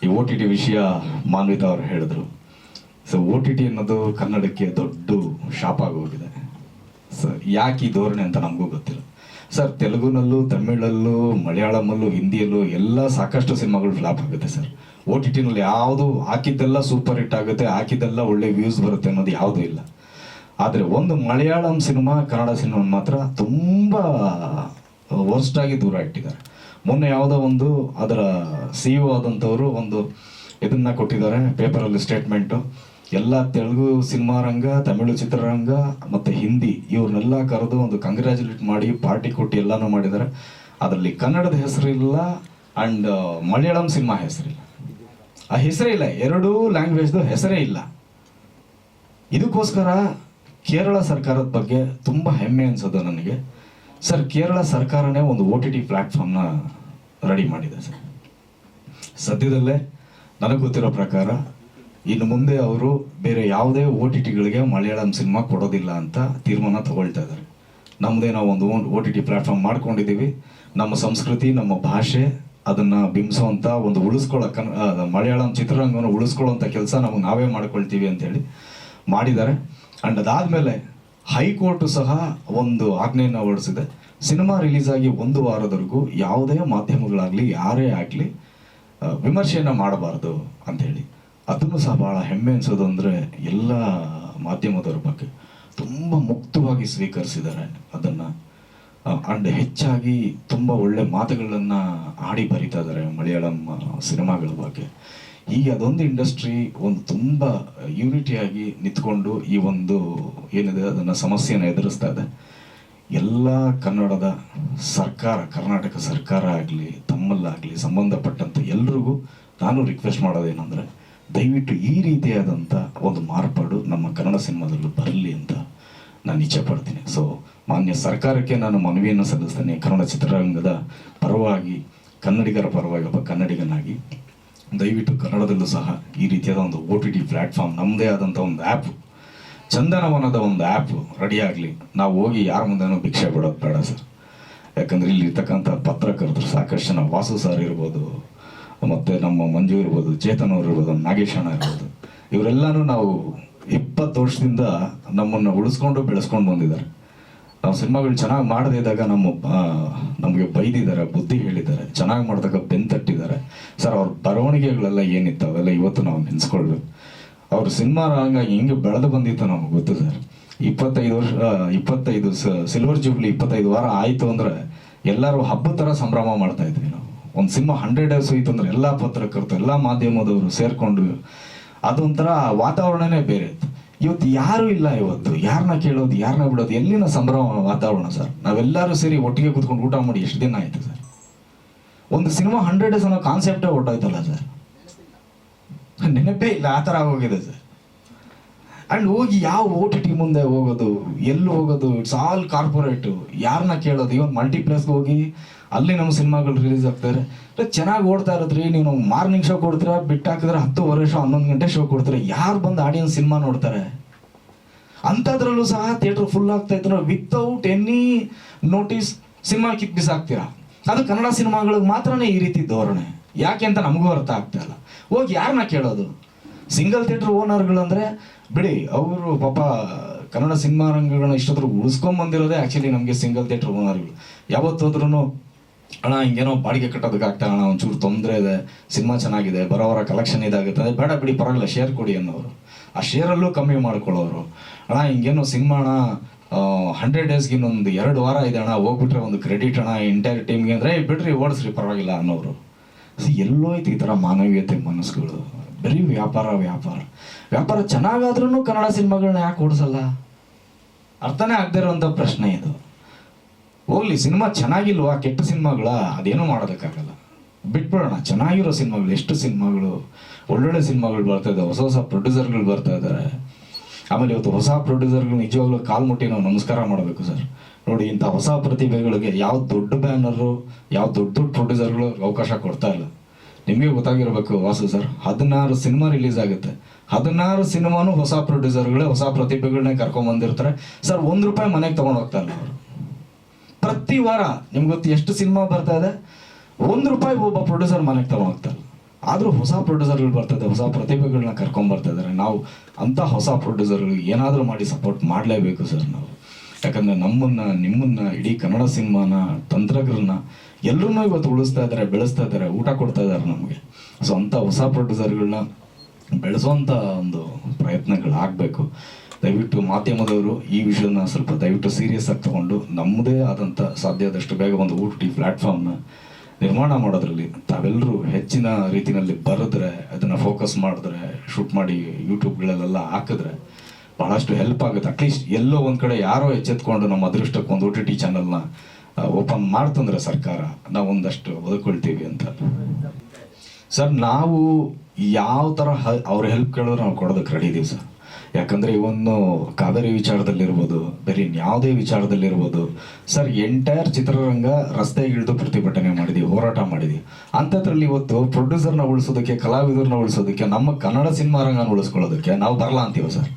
ಈ O T T ವಿಷಯ ಮಾನ್ವಿತಾ ಅವರು ಹೇಳಿದ್ರು. ಸೊ ಓ ಟಿ ಟಿ ಅನ್ನೋದು ಕನ್ನಡಕ್ಕೆ ದೊಡ್ಡ ಶಾಪ್ ಆಗೋಗಿದೆ. ಸರ್ ಯಾಕೆ ಈ ಧೋರಣೆ ಅಂತ ನಮಗೂ ಗೊತ್ತಿಲ್ಲ. ಸರ್ ತೆಲುಗುನಲ್ಲೂ, ತಮಿಳಲ್ಲೂ, ಮಲಯಾಳಮಲ್ಲೂ, ಹಿಂದಿಯಲ್ಲೂ ಎಲ್ಲ ಸಾಕಷ್ಟು ಸಿನಿಮಾಗಳು ಫ್ಲಾಪ್ ಆಗುತ್ತೆ ಸರ್. ಓ ಟಿ ಟಿನಲ್ಲಿ ಯಾವುದು ಹಾಕಿದ್ದೆಲ್ಲ ಸೂಪರ್ ಹಿಟ್ ಆಗುತ್ತೆ, ಹಾಕಿದ್ದೆಲ್ಲ ಒಳ್ಳೆ ವ್ಯೂಸ್ ಬರುತ್ತೆ ಅನ್ನೋದು ಯಾವುದೂ ಇಲ್ಲ. ಆದರೆ ಒಂದು ಮಲಯಾಳಂ ಸಿನಿಮಾ ಕನ್ನಡ ಸಿನಿಮಾ ಮಾತ್ರ ತುಂಬ ವರ್ಸ್ಟಾಗಿ ದೂರ ಇಟ್ಟಿದ್ದಾರೆ. ಮೊನ್ನೆ ಯಾವುದೋ ಒಂದು ಅದರ ಸಿ ಇ ಒ ಆದಂಥವರು ಒಂದು ಇದನ್ನು ಕೊಟ್ಟಿದ್ದಾರೆ ಪೇಪರಲ್ಲಿ ಸ್ಟೇಟ್ಮೆಂಟು. ಎಲ್ಲ ತೆಲುಗು ಸಿನಿಮಾ ರಂಗ, ತಮಿಳು ಚಿತ್ರರಂಗ ಮತ್ತು ಹಿಂದಿ ಇವ್ರನ್ನೆಲ್ಲ ಕರೆದು ಒಂದು ಕಂಗ್ರ್ಯಾಚುಲೇಟ್ ಮಾಡಿ ಪಾರ್ಟಿ ಕೊಟ್ಟು ಎಲ್ಲನೂ ಮಾಡಿದ್ದಾರೆ. ಅದರಲ್ಲಿ ಕನ್ನಡದ ಹೆಸರಿಲ್ಲ ಆ್ಯಂಡ್ ಮಲಯಾಳಂ ಸಿನಿಮಾ ಹೆಸರಿಲ್ಲ. ಆ ಹೆಸರೇ ಇಲ್ಲ, ಎರಡೂ ಲ್ಯಾಂಗ್ವೇಜ್ದು ಹೆಸರೇ ಇಲ್ಲ. ಇದಕ್ಕೋಸ್ಕರ ಕೇರಳ ಸರ್ಕಾರದ ಬಗ್ಗೆ ತುಂಬ ಹೆಮ್ಮೆ ಅನಿಸೋದು ನನಗೆ. ಸರ್, ಕೇರಳ ಸರ್ಕಾರನೇ ಒಂದು ಓ ಟಿ ಟಿ ಪ್ಲ್ಯಾಟ್ಫಾರ್ಮ್ನ ರೆಡಿ ಮಾಡಿದೆ ಸರ್. ಸದ್ಯದಲ್ಲೇ ನನಗೆ ಗೊತ್ತಿರೋ ಪ್ರಕಾರ ಇನ್ನು ಮುಂದೆ ಅವರು ಬೇರೆ ಯಾವುದೇ ಓ ಟಿ ಟಿಗಳಿಗೆ ಮಲಯಾಳಂ ಸಿನಿಮಾ ಕೊಡೋದಿಲ್ಲ ಅಂತ ತೀರ್ಮಾನ ತಗೊಳ್ತಾ ಇದ್ದಾರೆ. ನಮ್ಮದೇ ನಾವು ಒಂದು ಓ ಟಿ ಟಿ ಪ್ಲ್ಯಾಟ್ಫಾರ್ಮ್ ಮಾಡ್ಕೊಂಡಿದ್ದೀವಿ. ನಮ್ಮ ಸಂಸ್ಕೃತಿ, ನಮ್ಮ ಭಾಷೆ ಅದನ್ನು ಬಿಂಬಿಸೋವಂಥ ಒಂದು ಮಲಯಾಳಂ ಚಿತ್ರರಂಗವನ್ನು ಉಳಿಸ್ಕೊಳ್ಳೋಂಥ ಕೆಲಸ ನಮಗೆ ನಾವೇ ಮಾಡ್ಕೊಳ್ತೀವಿ ಅಂತೇಳಿ ಮಾಡಿದ್ದಾರೆ. ಆ್ಯಂಡ್ ಅದಾದಮೇಲೆ ಹೈಕೋರ್ಟು ಸಹ ಒಂದು ಆಜ್ಞೆಯನ್ನು ಹೊರಡಿಸಿದೆ. ಸಿನಿಮಾ ರಿಲೀಸ್ ಆಗಿ 1 ವಾರದವರೆಗೂ ಯಾವುದೇ ಮಾಧ್ಯಮಗಳಾಗಲಿ ಯಾರೇ ಆಗಲಿ ವಿಮರ್ಶೆಯನ್ನು ಮಾಡಬಾರ್ದು ಅಂಥೇಳಿ. ಅದನ್ನು ಸಹ ಭಾಳ ಹೆಮ್ಮೆ ಅನಿಸೋದು ಅಂದರೆ ಎಲ್ಲ ಮಾಧ್ಯಮದವ್ರ ಬಗ್ಗೆ ತುಂಬ ಮುಕ್ತವಾಗಿ ಸ್ವೀಕರಿಸಿದ್ದಾರೆ ಅದನ್ನು. ಆ್ಯಂಡ್ ಹೆಚ್ಚಾಗಿ ತುಂಬ ಒಳ್ಳೆ ಮಾತುಗಳನ್ನು ಆಡಿ ಬರಿತಾ ಇದ್ದಾರೆ ಮಲಯಾಳಂ ಸಿನಿಮಾಗಳ ಬಗ್ಗೆ. ಈಗ ಅದೊಂದು ಇಂಡಸ್ಟ್ರಿ ಒಂದು ತುಂಬ ಯೂನಿಟಿಯಾಗಿ ನಿಂತ್ಕೊಂಡು ಈ ಒಂದು ಏನಿದೆ ಅದನ್ನು ಸಮಸ್ಯೆಯನ್ನು ಎದುರಿಸ್ತಾ ಇದೆ. ಎಲ್ಲ ಕನ್ನಡದ ಸರ್ಕಾರ, ಕರ್ನಾಟಕ ಸರ್ಕಾರ ಆಗಲಿ, ತಮ್ಮಲ್ಲಾಗಲಿ ಸಂಬಂಧಪಟ್ಟಂತೆ ಎಲ್ರಿಗೂ ನಾನು ರಿಕ್ವೆಸ್ಟ್ ಮಾಡೋದೇನೆಂದರೆ, ದಯವಿಟ್ಟು ಈ ರೀತಿಯಾದಂಥ ಒಂದು ಮಾರ್ಪಾಡು ನಮ್ಮ ಕನ್ನಡ ಸಿನಿಮಾದಲ್ಲೂ ಬರಲಿ ಅಂತ ನಾನು ಇಚ್ಛೆ ಪಡ್ತೀನಿ. ಸೊ ಮಾನ್ಯ ಸರ್ಕಾರಕ್ಕೆ ನಾನು ಮನವಿಯನ್ನು ಸಲ್ಲಿಸ್ತೇನೆ. ಕನ್ನಡ ಚಿತ್ರರಂಗದ ಪರವಾಗಿ, ಕನ್ನಡಿಗರ ಪರವಾಗಿ ಒಬ್ಬ ಕನ್ನಡಿಗನಾಗಿ ದಯವಿಟ್ಟು ಕನ್ನಡದಲ್ಲೂ ಸಹ ಈ ರೀತಿಯಾದ ಒಂದು ಓ ಟಿ ಟಿ ಪ್ಲ್ಯಾಟ್ಫಾರ್ಮ್, ನಮ್ಮದೇ ಆದಂಥ ಒಂದು ಆ್ಯಪ್, ಚಂದನವನದ ಒಂದು ಆ್ಯಪ್ ರೆಡಿಯಾಗಲಿ. ನಾವು ಹೋಗಿ ಯಾರ ಮುಂದೆನೂ ಭಿಕ್ಷೆ ಬಿಡೋದು ಬೇಡ ಸರ್. ಯಾಕಂದರೆ ಇಲ್ಲಿ ಇರ್ತಕ್ಕಂಥ ಪತ್ರಕರ್ತರು ಸಾಕಷ್ಟು ಜನ, ವಾಸು ಸರ್ ಇರ್ಬೋದು, ಮತ್ತು ನಮ್ಮ ಮಂಜು ಇರ್ಬೋದು, ಚೇತನ್ ಅವರು ಇರ್ಬೋದು, ನಾಗೇಶ್ ಅಣ್ಣ ಇರ್ಬೋದು, ಇವರೆಲ್ಲನೂ ನಾವು 20 ವರ್ಷದಿಂದ ನಮ್ಮನ್ನು ಉಳಿಸ್ಕೊಂಡು ಬೆಳೆಸ್ಕೊಂಡು ಬಂದಿದ್ದಾರೆ. ನಾವು ಸಿನಿಮಾಗಳು ಚೆನ್ನಾಗಿ ಮಾಡದೇ ಇದ್ದಾಗ ನಮಗೆ ಬೈದಿದ್ದಾರೆ, ಬುದ್ಧಿ ಹೇಳಿದ್ದಾರೆ, ಚೆನ್ನಾಗಿ ಮಾಡಿದಾಗ ಬೆಂತಟ್ಟಿದ್ದಾರೆ ಸರ್. ಅವ್ರ ಬರವಣಿಗೆಗಳೆಲ್ಲ ಏನಿತ್ತು ಅವೆಲ್ಲ ಇವತ್ತು ನಾವು ನೆನೆಸ್ಕೊಳ್ಬೇಕು. ಅವ್ರ ಸಿನಿಮಾ ರಂಗ ಹೆಂಗೆ ಬೆಳೆದು ಬಂದಿತ್ತು ನಮಗೆ ಗೊತ್ತು ಸರ್. 25 ಸಿಲ್ವರ್ ಜೂಬ್ಲಿ 25 ವಾರ ಆಯಿತು ಅಂದರೆ ಎಲ್ಲರೂ ಹಬ್ಬದ ಥರ ಸಂಭ್ರಮ ಮಾಡ್ತಾ ಇದ್ವಿ ನಾವು. ಒಂದು ಸಿನಿಮಾ 100 ಡೇಸ್ ಹೋಯ್ತು ಅಂದರೆ ಎಲ್ಲ ಪತ್ರಕರ್ತರು, ಎಲ್ಲ ಮಾಧ್ಯಮದವರು ಸೇರಿಕೊಂಡು ಅದೊಂಥರ ವಾತಾವರಣನೇ ಬೇರೆ ಇತ್ತು. ಇವತ್ತು ಯಾರೂ ಇಲ್ಲ. ಇವತ್ತು ಯಾರನ್ನ ಕೇಳೋದು, ಯಾರನ್ನ ಬಿಡೋದು, ಎಲ್ಲಿನ ಸಂಭ್ರಮ ವಾತಾವರಣ ಸರ್. ನಾವೆಲ್ಲರೂ ಸೇರಿ ಒಟ್ಟಿಗೆ ಕೂತ್ಕೊಂಡು ಊಟ ಮಾಡಿ ಎಷ್ಟು ದಿನ ಆಯಿತು ಸರ್. ಒಂದು ಸಿನಿಮಾ 100 ಡೇಸ್ ಅನ್ನೋ ಕಾನ್ಸೆಪ್ಟೇ ಹೊರಟೋಯ್ತಲ್ಲ ಸರ್. ನೆನಪೇ ಇಲ್ಲ, ಆ ಥರ ಆಗೋಗಿದೆ ಸರ್. ಆ್ಯಂಡ್ ಹೋಗಿ ಯಾವ ಓ ಟಿ ಟಿ ಮುಂದೆ ಹೋಗೋದು, ಎಲ್ಲಿ ಹೋಗೋದು, ಇಟ್ಸ್ ಆಲ್ ಕಾರ್ಪೊರೇಟು. ಯಾರನ್ನ ಕೇಳೋದು? ಇವತ್ತು ಮಲ್ಟಿಪ್ಲೆಕ್ಸ್ಗೆ ಹೋಗಿ ಅಲ್ಲಿ ನಮ್ಮ ಸಿನಿಮಾಗಳು ರಿಲೀಸ್ ಆಗ್ತಾರೆ. ಚೆನ್ನಾಗಿ ಓಡ್ತಾ ಇರೋದ್ರಿ, ನೀವು ನಾವು ಮಾರ್ನಿಂಗ್ ಶೋ ಕೊಡ್ತೀರಾ, ಬಿಟ್ಟು ಹಾಕಿದ್ರೆ 10:15 ಶೋ, 11 ಗಂಟೆ ಶೋ ಕೊಡ್ತೀರಾ. ಯಾರು ಬಂದು ಆಡಿಯನ್ಸ್ ಸಿನಿಮಾ ನೋಡ್ತಾರೆ? ಅಂಥದ್ರಲ್ಲೂ ಸಹ ಥಿಯೇಟ್ರ್ ಫುಲ್ ಆಗ್ತಾ ಇದ್ರೆ ವಿತೌಟ್ ಎನಿ ನೋಟಿಸ್ ಸಿನಿಮಾ ಕಿತ್ ಬಿಸಾಕ್ತೀರಾ. ಅದು ಕನ್ನಡ ಸಿನಿಮಾಗಳಿಗೆ ಮಾತ್ರನೇ ಈ ರೀತಿ ಧೋರಣೆ. ಯಾಕೆ ಅಂತ ನಮಗೂ ಅರ್ಥ ಆಗ್ತಾ ಇಲ್ಲ. ಹೋಗಿ ಯಾರನ್ನ ಕೇಳೋದು? ಸಿಂಗಲ್ ಥಿಯೇಟ್ರ್ ಓನರ್ಗಳಂದರೆ ಬಿಡಿ, ಅವರು ಪಾಪ ಕನ್ನಡ ಸಿನಿಮಾ ರಂಗಗಳನ್ನ ಇಷ್ಟೊತ್ತರು ಉಳಿಸ್ಕೊಂಬಂದಿರೋದೇ ಆ್ಯಕ್ಚುಲಿ ನಮಗೆ ಸಿಂಗಲ್ ಥಿಯೇಟ್ರ್ ಓನರ್ಗಳು. ಯಾವತ್ತೋದ್ರೂ ಅಣ್ಣ ಹಿಂಗೇನೋ ಬಾಡಿಗೆ ಕಟ್ಟೋದಕ್ಕಾಗ್ತಾ ಅಣ್ಣ, ಒಂಚೂರು ತೊಂದರೆ ಇದೆ, ಸಿನಿಮಾ ಚೆನ್ನಾಗಿದೆ, ಬರೋವರ ಕಲೆಕ್ಷನ್ ಇದಾಗುತ್ತೆ, ಬೇಡ ಬಿಡಿ ಪರವಾಗಿಲ್ಲ ಶೇರ್ ಕೊಡಿ ಅನ್ನೋರು. ಆ ಶೇರಲ್ಲೂ ಕಮ್ಮಿ ಮಾಡ್ಕೊಳ್ಳೋರು. ಅಣ್ಣ ಹಿಂಗೇನೋ ಸಿನಿಮಾ ಅಣ್ಣ 100 ಡೇಸ್ಗೆ ಇನ್ನೊಂದು 2 ವಾರ ಇದೆ ಅಣ್ಣ, ಹೋಗ್ಬಿಟ್ರೆ ಒಂದು ಕ್ರೆಡಿಟ್ ಅಣ್ಣ ಎಂಟೈರ್ ಟೀಮ್ಗೆ ಅಂದರೆ ಬಿಡ್ರಿ ಓಡಿಸ್ರಿ ಪರವಾಗಿಲ್ಲ ಅನ್ನೋರು. ಎಲ್ಲೋಯ್ತು ಈ ಥರ ಮಾನವೀಯತೆ ಮನಸ್ಸುಗಳು. ಬರೀ ವ್ಯಾಪಾರ ಚೆನ್ನಾಗಾದ್ರೂ ಕನ್ನಡ ಸಿನಿಮಾಗಳನ್ನ ಯಾಕೆ ಓಡಿಸಲ್ಲ? ಅರ್ಥನೇ ಆಗದೆ ಇರೋಂಥ ಪ್ರಶ್ನೆ ಇದು. ಹೋಗ್ಲಿ, ಸಿನಿಮಾ ಚೆನ್ನಾಗಿಲ್ವಾ, ಕೆಟ್ಟ ಸಿನಿಮಾಗಳ, ಅದೇನೂ ಮಾಡೋದಕ್ಕಾಗಲ್ಲ, ಬಿಟ್ಬಿಡೋಣ. ಚೆನ್ನಾಗಿರೋ ಸಿನಿಮಾಗಳು, ಎಷ್ಟು ಸಿನಿಮಾಗಳು, ಒಳ್ಳೊಳ್ಳೆ ಸಿನಿಮಾಗಳು ಬರ್ತಾ ಇದ್ದಾವೆ, ಹೊಸ ಪ್ರೊಡ್ಯೂಸರ್ಗಳು ಬರ್ತಾ ಇದ್ದಾರೆ. ಆಮೇಲೆ ಇವತ್ತು ಹೊಸ ಪ್ರೊಡ್ಯೂಸರ್ಗಳು ನಿಜವಾಗ್ಲೂ ಕಾಲು ಮುಟ್ಟಿ ನಾವು ನಮಸ್ಕಾರ ಮಾಡಬೇಕು ಸರ್. ನೋಡಿ, ಇಂಥ ಹೊಸ ಪ್ರತಿಭೆಗಳಿಗೆ ಯಾವ ದೊಡ್ಡ ಬ್ಯಾನರು, ಯಾವ ದೊಡ್ಡ ಪ್ರೊಡ್ಯೂಸರ್ಗಳು ಅವಕಾಶ ಕೊಡ್ತಾ ಇಲ್ಲ. ನಿಮಗೆ ಗೊತ್ತಾಗಿರ್ಬೇಕು ವಾಸು ಸರ್, 16 ಸಿನಿಮಾ ರಿಲೀಸ್ ಆಗುತ್ತೆ. 16 ಸಿನಿಮಾನು ಹೊಸ ಪ್ರೊಡ್ಯೂಸರ್ಗಳೇ, ಹೊಸ ಪ್ರತಿಭೆಗಳನ್ನೇ ಕರ್ಕೊಂಡ್ಬಂದಿರ್ತಾರೆ ಸರ್. ₹1 ಮನೆಗೆ ತೊಗೊಂಡು ಹೋಗ್ತಾ ಇಲ್ಲ ಅವರು. ಪ್ರತಿ ವಾರ ನಿಮ್ಗೆ ಗೊತ್ತು ಎಷ್ಟು ಸಿನಿಮಾ ಬರ್ತಾ ಇದೆ, ₹1 ಒಬ್ಬ ಪ್ರೊಡ್ಯೂಸರ್ ಮನೆಗೆ ತೊಗೊಂಡು ಹೋಗ್ತಾರೆ. ಆದರೂ ಹೊಸ ಪ್ರೊಡ್ಯೂಸರ್ಗಳು ಬರ್ತದೆ, ಹೊಸ ಪ್ರತಿಭೆಗಳನ್ನ ಕರ್ಕೊಂಬರ್ತಾ ಇದ್ದಾರೆ. ನಾವು ಅಂಥ ಹೊಸ ಪ್ರೊಡ್ಯೂಸರ್ಗಳಿಗೆ ಏನಾದರೂ ಮಾಡಿ ಸಪೋರ್ಟ್ ಮಾಡಲೇಬೇಕು ಸರ್ ನಾವು. ಯಾಕಂದರೆ ನಿಮ್ಮನ್ನು ಇಡೀ ಕನ್ನಡ ಸಿನಿಮಾನ, ತಂತ್ರಜ್ಞರನ್ನ ಎಲ್ಲರೂ ಇವತ್ತು ಉಳಿಸ್ತಾ ಇದ್ದಾರೆ, ಬೆಳೆಸ್ತಾ ಇದ್ದಾರೆ, ಊಟ ಕೊಡ್ತಾ ಇದ್ದಾರೆ ನಮಗೆ. ಸೊ ಅಂಥ ಹೊಸ ಪ್ರೊಡ್ಯೂಸರ್ಗಳನ್ನ ಬೆಳೆಸೋಂಥ ಒಂದು ಪ್ರಯತ್ನಗಳಾಗಬೇಕು. ದಯವಿಟ್ಟು ಮಾಧ್ಯಮದವರು ಈ ವಿಷಯನ ಸ್ವಲ್ಪ ದಯವಿಟ್ಟು ಸೀರಿಯಸ್ ಆಗಿ ತಗೊಂಡು ನಮ್ಮದೇ ಆದಂಥ ಸಾಧ್ಯದಷ್ಟು ಬೇಗ ಒಂದು OTT ಪ್ಲ್ಯಾಟ್ಫಾರ್ಮ್ನ ನಿರ್ಮಾಣ ಮಾಡೋದ್ರಲ್ಲಿ ತಾವೆಲ್ಲರೂ ಹೆಚ್ಚಿನ ರೀತಿಯಲ್ಲಿ ಬರೆದ್ರೆ, ಅದನ್ನು ಫೋಕಸ್ ಮಾಡಿದ್ರೆ, ಶೂಟ್ ಮಾಡಿ ಯೂಟ್ಯೂಬ್ಗಳಲ್ಲೆಲ್ಲ ಹಾಕಿದ್ರೆ ಭಾಳಷ್ಟು ಹೆಲ್ಪ್ ಆಗುತ್ತೆ. ಅಟ್ಲೀಸ್ಟ್ ಎಲ್ಲೋ ಒಂದು ಕಡೆ ಯಾರೋ ಎಚ್ಚೆತ್ಕೊಂಡು ನಮ್ಮ ಅದೃಷ್ಟಕ್ಕೆ ಒಂದು OTT ಚಾನಲ್ನ ಓಪನ್ ಮಾಡ್ತಂದ್ರೆ ಸರ್ಕಾರ, ನಾವು ಒಂದಷ್ಟು ಬದುಕೊಳ್ತೀವಿ ಅಂತ. ಸರ್ ನಾವು ಯಾವ ಥರ ಅವ್ರ ಹೆಲ್ಪ್ ಕೇಳಿದ್ರೆ ನಾವು ಕೊಡೋದಕ್ಕೆ ರೆಡಿ ಇದೀವಿ ಸರ್. ಯಾಕಂದರೆ ಇವನ್ನು ಕಾವೇರಿ ವಿಚಾರದಲ್ಲಿರ್ಬೋದು, ಬೇರೆ ಯಾವುದೇ ವಿಚಾರದಲ್ಲಿರ್ಬೋದು ಸರ್, ಎಂಟೈರ್ ಚಿತ್ರರಂಗ ರಸ್ತೆಗೆ ಇಳಿದು ಪ್ರತಿಭಟನೆ ಮಾಡಿದ್ದೀವಿ, ಹೋರಾಟ ಮಾಡಿದ್ದೀವಿ. ಅಂಥದ್ರಲ್ಲಿ ಇವತ್ತು ಪ್ರೊಡ್ಯೂಸರ್ನ ಉಳಿಸೋದಕ್ಕೆ, ಕಲಾವಿದರನ್ನ ಉಳಿಸೋದಕ್ಕೆ, ನಮ್ಮ ಕನ್ನಡ ಸಿನಿಮಾ ರಂಗನ ಉಳಿಸ್ಕೊಳ್ಳೋದಕ್ಕೆ ನಾವು ಬರಲ್ಲ ಅಂತೀವಿ ಸರ್.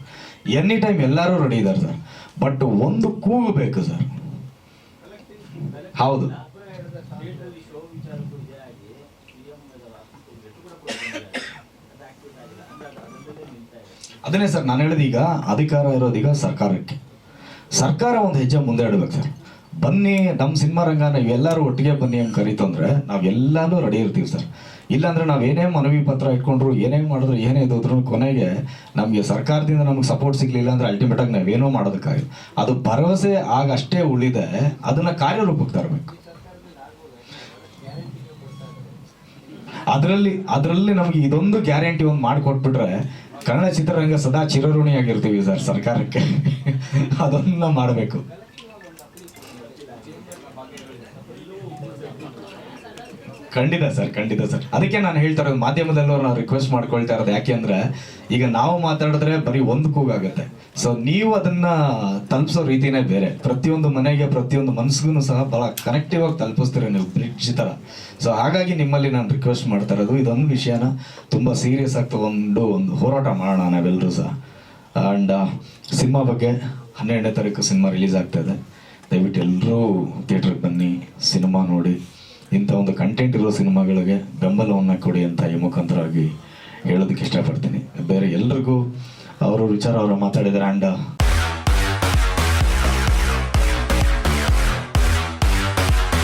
ಎನಿ ಟೈಮ್ ಎಲ್ಲರೂ ರೆಡಿ ಇದ್ದಾರೆ ಸರ್. ಬಟ್ ಒಂದು ಕೂಗು ಬೇಕು ಸರ್. ಹೌದು, ಅದನ್ನೇ ಸರ್ ನಾನು ಹೇಳಿದ. ಈಗ ಅಧಿಕಾರ ಇರೋದೀಗ ಸರ್ಕಾರಕ್ಕೆ. ಸರ್ಕಾರ ಒಂದು ಹೆಜ್ಜೆ ಮುಂದೆ ಇಡಬೇಕು ಸರ್. ಬನ್ನಿ ನಮ್ಮ ಸಿನಿಮಾ ರಂಗ ನೀವೆಲ್ಲರೂ ಒಟ್ಟಿಗೆ ಬನ್ನಿ ಅಂತ ಕರೀತು ಅಂದರೆ ನಾವೆಲ್ಲನೂ ರೆಡಿ ಇರ್ತೀವಿ ಸರ್. ಇಲ್ಲಾಂದರೆ ನಾವು ಏನೇ ಮನವಿ ಪತ್ರ ಇಟ್ಕೊಂಡ್ರು, ಏನೇ ಮಾಡಿದ್ರು, ಏನೇ ಇದ್ರೂ ಕೊನೆಗೆ ನಮಗೆ ಸರ್ಕಾರದಿಂದ ನಮಗೆ ಸಪೋರ್ಟ್ ಸಿಗಲಿಲ್ಲ ಅಂದರೆ ಅಲ್ಟಿಮೇಟಾಗಿ ನಾವೇನೋ ಮಾಡೋದಕ್ಕಾಗಿಲ್ಲ. ಅದು ಭರವಸೆ ಆಗಷ್ಟೇ ಉಳಿದೆ, ಅದನ್ನು ಕಾರ್ಯರೂಪಕ್ಕೆ ತರಬೇಕು. ಅದರಲ್ಲಿ ನಮಗೆ ಇದೊಂದು ಗ್ಯಾರಂಟಿ ಒಂದು ಮಾಡಿಕೊಟ್ಬಿಟ್ರೆ ಕನ್ನಡ ಚಿತ್ರರಂಗ ಸದಾ ಚಿರಋಣಿಯಾಗಿರ್ತೀವಿ ಸರ್ ಸರ್ಕಾರಕ್ಕೆ. ಅದನ್ನ ಮಾಡಬೇಕು. ಖಂಡಿತ ಸರ್. ಅದಕ್ಕೆ ನಾನು ಹೇಳ್ತಾ ಇರೋದು, ಮಾಧ್ಯಮದಲ್ಲೂ ನಾವು ರಿಕ್ವೆಸ್ಟ್ ಮಾಡ್ಕೊಳ್ತಾ ಇರೋದು ಯಾಕೆ ಅಂದರೆ, ಈಗ ನಾವು ಮಾತಾಡಿದ್ರೆ ಬರೀ ಒಂದು ಕೂಗಾಗುತ್ತೆ. ಸೊ ನೀವು ಅದನ್ನ ತಲುಪಿಸೋ ರೀತಿನೇ ಬೇರೆ. ಪ್ರತಿಯೊಂದು ಮನೆಗೆ, ಪ್ರತಿಯೊಂದು ಮನಸ್ಸಿಗೂ ಸಹ ಭಾಳ ಕನೆಕ್ಟಿವ್ ಆಗಿ ತಲುಪಿಸ್ತೀರ ನೀವು, ಬ್ರಿಡ್ಜ್ ಥರ. ಸೊ ಹಾಗಾಗಿ ನಿಮ್ಮಲ್ಲಿ ನಾನು ರಿಕ್ವೆಸ್ಟ್ ಮಾಡ್ತಾ ಇರೋದು, ಇದೊಂದು ವಿಷಯನ ತುಂಬ ಸೀರಿಯಸ್ ಆಗಿ ತಗೊಂಡು ಒಂದು ಹೋರಾಟ ಮಾಡೋಣ ನಾವೆಲ್ಲರೂ ಸಹ. ಆ್ಯಂಡ್ ಸಿನಿಮಾ ಬಗ್ಗೆ 12ನೇ ತಾರೀಕು ಸಿನಿಮಾ ರಿಲೀಸ್ ಆಗ್ತಾಯಿದೆ. ದಯವಿಟ್ಟು ಎಲ್ಲರೂ ಥಿಯೇಟ್ರಿಗೆ ಬನ್ನಿ, ಸಿನಿಮಾ ನೋಡಿ. ಇಂಥ ಒಂದು ಕಂಟೆಂಟ್ ಇರೋ ಸಿನಿಮಾಗಳಿಗೆ ಬೆಂಬಲವನ್ನು ಕೊಡಿ ಅಂತ ಈ ಮುಖಾಂತರವಾಗಿ ಹೇಳೋದಕ್ಕೆ ಇಷ್ಟಪಡ್ತೀನಿ. ಬೇರೆ ಎಲ್ರಿಗೂ ಅವ್ರ ವಿಚಾರ ಅವರು ಮಾತಾಡಿದ್ದಾರೆ. ಆ್ಯಂಡ್